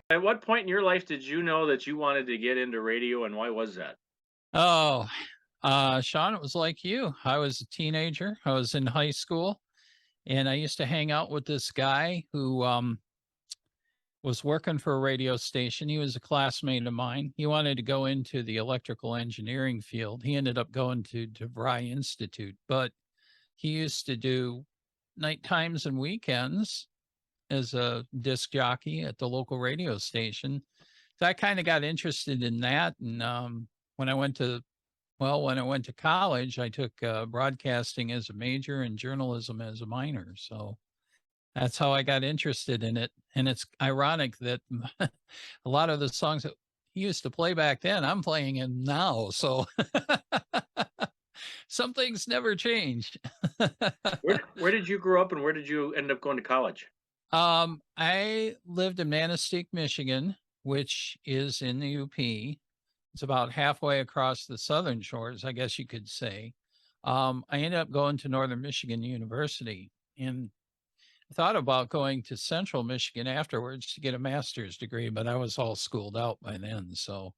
At what point in your life did you know that you wanted to get into radio, and why was that? Oh, Sean, it was like you. I was a teenager. I was in high school, and I used to hang out with this guy who was working for a radio station. He was a classmate of mine. He wanted to go into the electrical engineering field. He ended up going to DeVry Institute, but he used to do night times and weekends as a disc jockey at the local radio station. So I kind of got interested in that. And when I went to when I went to college, I took broadcasting as a major and journalism as a minor. So that's how I got interested in it. And it's ironic that a lot of the songs that he used to play back then, I'm playing them now. So some things never change. Where did you grow up, and where did you end up going to college? I lived in Manistee, Michigan, which is in the UP. It's about halfway across the southern shores, I guess you could say. I ended up going to Northern Michigan University and I thought about going to Central Michigan afterwards to get a master's degree, but I was all schooled out by then. So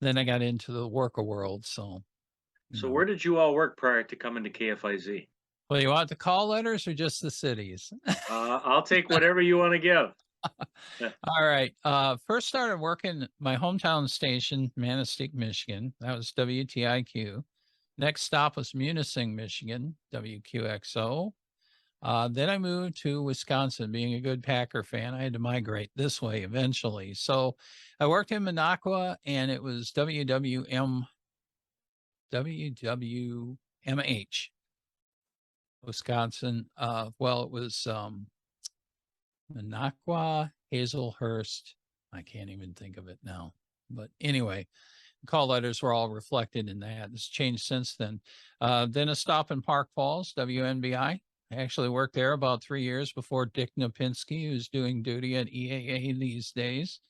then I got into the worker world. So, you So know, where did you all work prior to coming to KFIZ? well, you want the call letters or just the cities? I'll take whatever you want to give. All right. First started working my hometown station, Manistee, Michigan. That was WTIQ. Next stop was Munising, Michigan, WQXO. Then I moved to Wisconsin. Being a good Packer fan, I had to migrate this way eventually. So I worked in Minocqua, and it was WWMH, Wisconsin. It was Minocqua, Hazelhurst. I can't even think of it now. But anyway, call letters were all reflected in that. It's changed since then. Then a stop in Park Falls, WNBI. I actually worked there about 3 years before Dick Napinski, who's doing duty at EAA these days.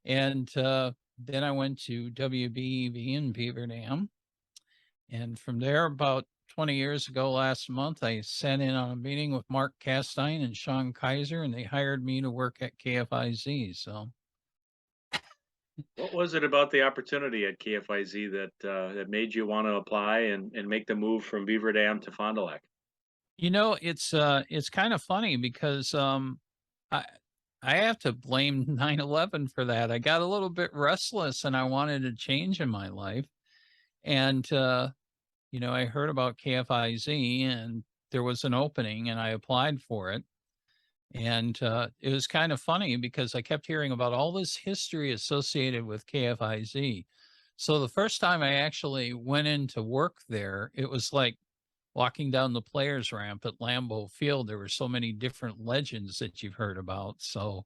And then I went to WBEV in Beaver Dam. And from there, about 20 years ago last month, I sat in on a meeting with Mark Castine and Sean Kaiser, and they hired me to work at KFIZ. So What was it about the opportunity at KFIZ that made you want to apply and make the move from Beaver Dam to Fond du Lac? it's kind of funny because I I have to blame 9/11 for that. I got a little bit restless and I wanted a change in my life. And I heard about KFIZ and there was an opening and I applied for it. And it was kind of funny because I kept hearing about all this history associated with KFIZ. So the first time I actually went in to work there, it was like walking down the players ramp at Lambeau Field. There were so many different legends that you've heard about. So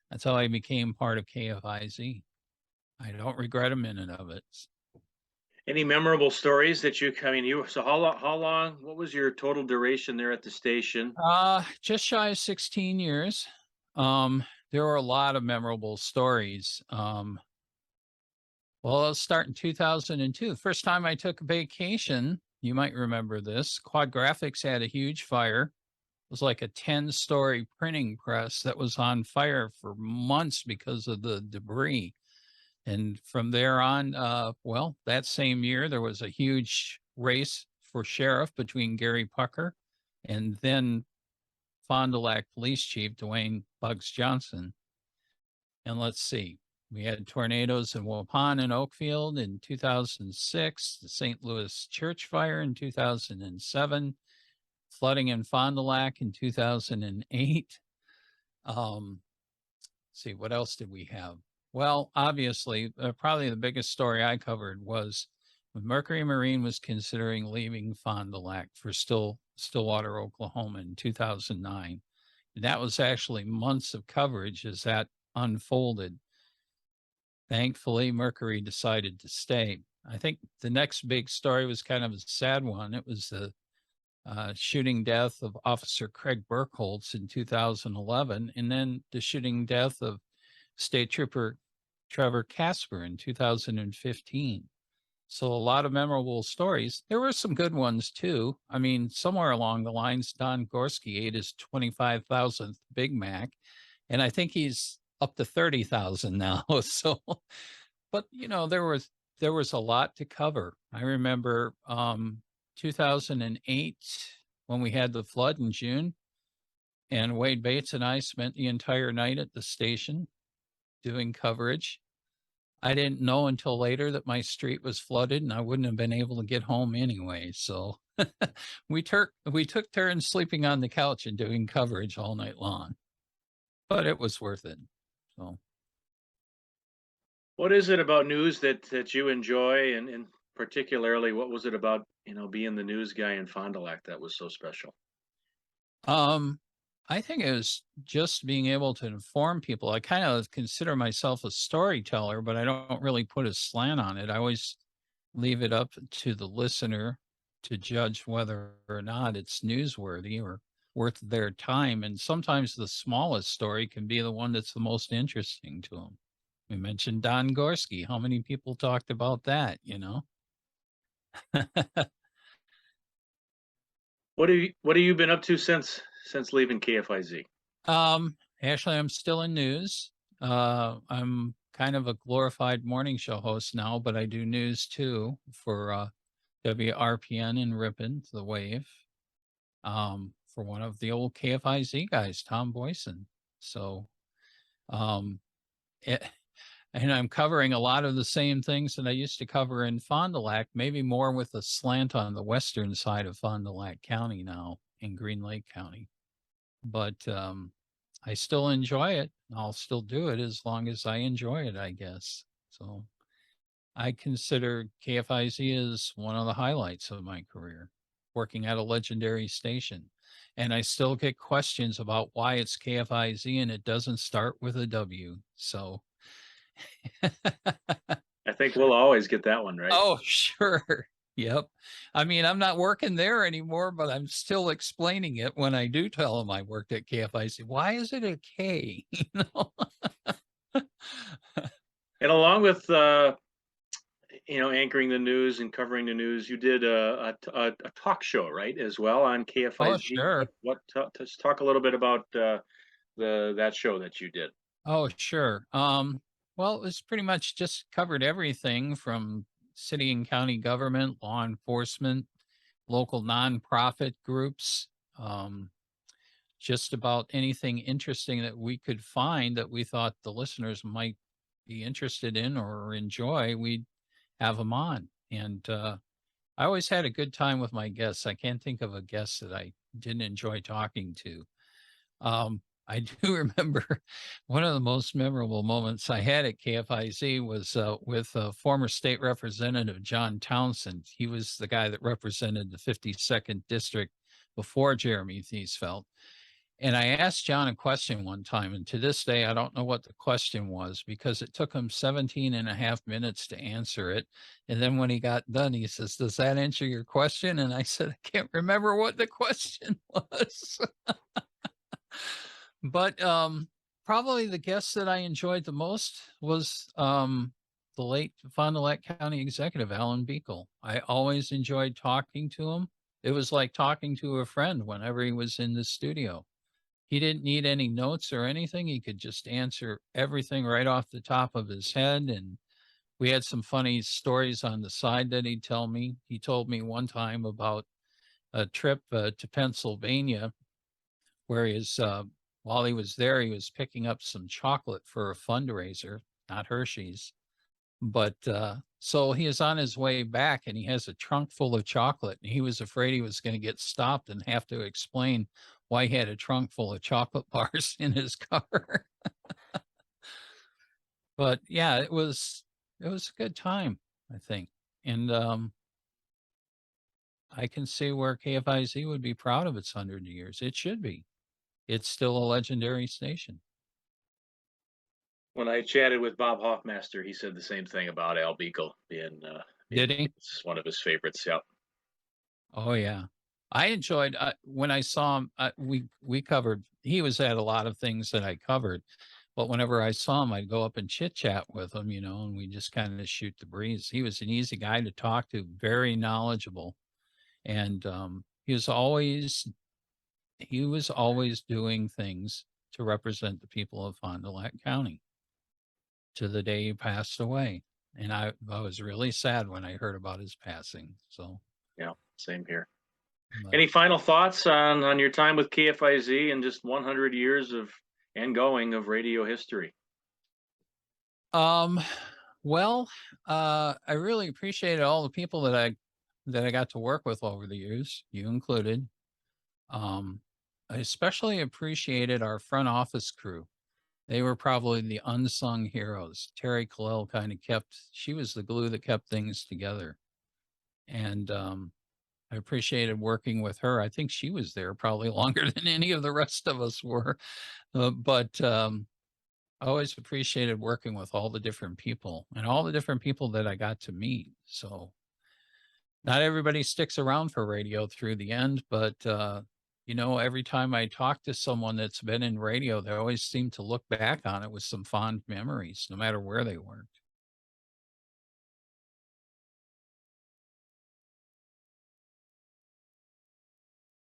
that's how I became part of KFIZ. I don't regret a minute of it. Any memorable stories that I mean, so how long, what was your total duration there at the station? Just shy of 16 years. There were a lot of memorable stories. Let's start in 2002. First time I took a vacation, you might remember this. Quad Graphics had a huge fire. It was like a 10-story printing press that was on fire for months because of the debris. And from there on, that same year, there was a huge race for sheriff between Gary Pucker and then Fond du Lac Police Chief Dwayne Bugs Johnson. And let's see, we had tornadoes in Waupun and Oakfield in 2006, the St. Louis church fire in 2007, flooding in Fond du Lac in 2008. See, what else did we have? Well, obviously, probably the biggest story I covered was when Mercury Marine was considering leaving Fond du Lac for Stillwater, Oklahoma in 2009. That was actually months of coverage as that unfolded. Thankfully, Mercury decided to stay. I think the next big story was kind of a sad one. It was the shooting death of Officer Craig Burkholz in 2011, and then the shooting death of State Trooper Trevor Casper in 2015. So a lot of memorable stories. There were some good ones too. I mean, somewhere along the lines, Don Gorski ate his 25,000th Big Mac, and I think he's up to 30,000 now. So, but there was a lot to cover. I remember 2008 when we had the flood in June, and Wade Bates and I spent the entire night at the station doing coverage. I didn't know until later that my street was flooded and I wouldn't have been able to get home anyway. So we took turns sleeping on the couch and doing coverage all night long, but it was worth it. So What is it about news that you enjoy, and particularly, what was it about, being the news guy in Fond du Lac that was so special? um I think it was just being able to inform people. I kind of consider myself a storyteller, but I don't really put a slant on it. I always leave it up to the listener to judge whether or not it's newsworthy or worth their time. And sometimes the smallest story can be the one that's the most interesting to them. We mentioned Don Gorski. How many people talked about that? What have you been up to since leaving KFIZ? Actually, I'm still in news. I'm kind of a glorified morning show host now, but I do news too for WRPN in Ripon, The Wave, for one of the old KFIZ guys, Tom Boyson. So, um, it, and I'm covering a lot of the same things that I used to cover in Fond du Lac, maybe more with a slant on the western side of Fond du Lac County now in Green Lake County. But I still enjoy it. I'll still do it as long as I enjoy it, I guess. So I consider KFIZ as one of the highlights of my career, working at a legendary station. And I still get questions about why it's KFIZ and it doesn't start with a W. So, I think we'll always get that one right. oh, sure. Yep. I mean, I'm not working there anymore, but I'm still explaining it when I do tell them I worked at KFIC. Why is it a K? You know? And along with anchoring the news and covering the news, you did a talk show, right, as well on Oh, KFIZ. sure. Let's talk a little bit about the that show that you did. Oh, sure. Well, it was pretty much just covered everything from city and county government, law enforcement, local nonprofit groups, just about anything interesting that we could find that we thought the listeners might be interested in or enjoy. We'd have them on. And I always had a good time with my guests. I can't think of a guest that I didn't enjoy talking to. I do remember one of the most memorable moments I had at KFIZ was with former state representative John Townsend. He was the guy that represented the 52nd district before Jeremy Thiesfeld. And I asked John a question one time, and to this day, I don't know what the question was because it took him 17 and a half minutes to answer it. And then when he got done, he says, "Does that answer your question?" And I said, "I can't remember what the question was." But probably the guest that I enjoyed the most was the late Fond du Lac County Executive, Alan Beekle. I always enjoyed talking to him. It was like talking to a friend whenever he was in the studio. He didn't need any notes or anything. He could just answer everything right off the top of his head. And we had some funny stories on the side that he'd tell me. He told me one time about a trip to Pennsylvania where while he was there, he was picking up some chocolate for a fundraiser, not Hershey's. But so he is on his way back and he has a trunk full of chocolate. And he was afraid he was going to get stopped and have to explain why he had a trunk full of chocolate bars in his car. But yeah, it was a good time, I think. And I can see where KFIZ would be proud of its 100 years. It should be. It's still a legendary station. When I chatted with Bob Hoffmaster, he said the same thing about Al Beekle being Did he? it's one of his favorites. Yep. Oh yeah. I enjoyed when I saw him. We covered. He was at a lot of things that I covered, but whenever I saw him, I'd go up and chit chat with him, and we just kind of shoot the breeze. He was an easy guy to talk to, very knowledgeable, and he was always doing things to represent the people of Fond du Lac County to the day he passed away. And I was really sad when I heard about his passing. So, Yeah, same here. but Any final thoughts on your time with KFIZ and just 100 years of and going of radio history? um, well, I really appreciated all the people that I got to work with over the years, you included. Um, I especially appreciated our front office crew. They were probably the unsung heroes. Terry Callell kind of she was the glue that kept things together. And I appreciated working with her. I think she was there probably longer than any of the rest of us were. But I always appreciated working with all the different people and all the different people that I got to meet. So not everybody sticks around for radio through the end, but every time I talk to someone that's been in radio, they always seem to look back on it with some fond memories, no matter where they worked.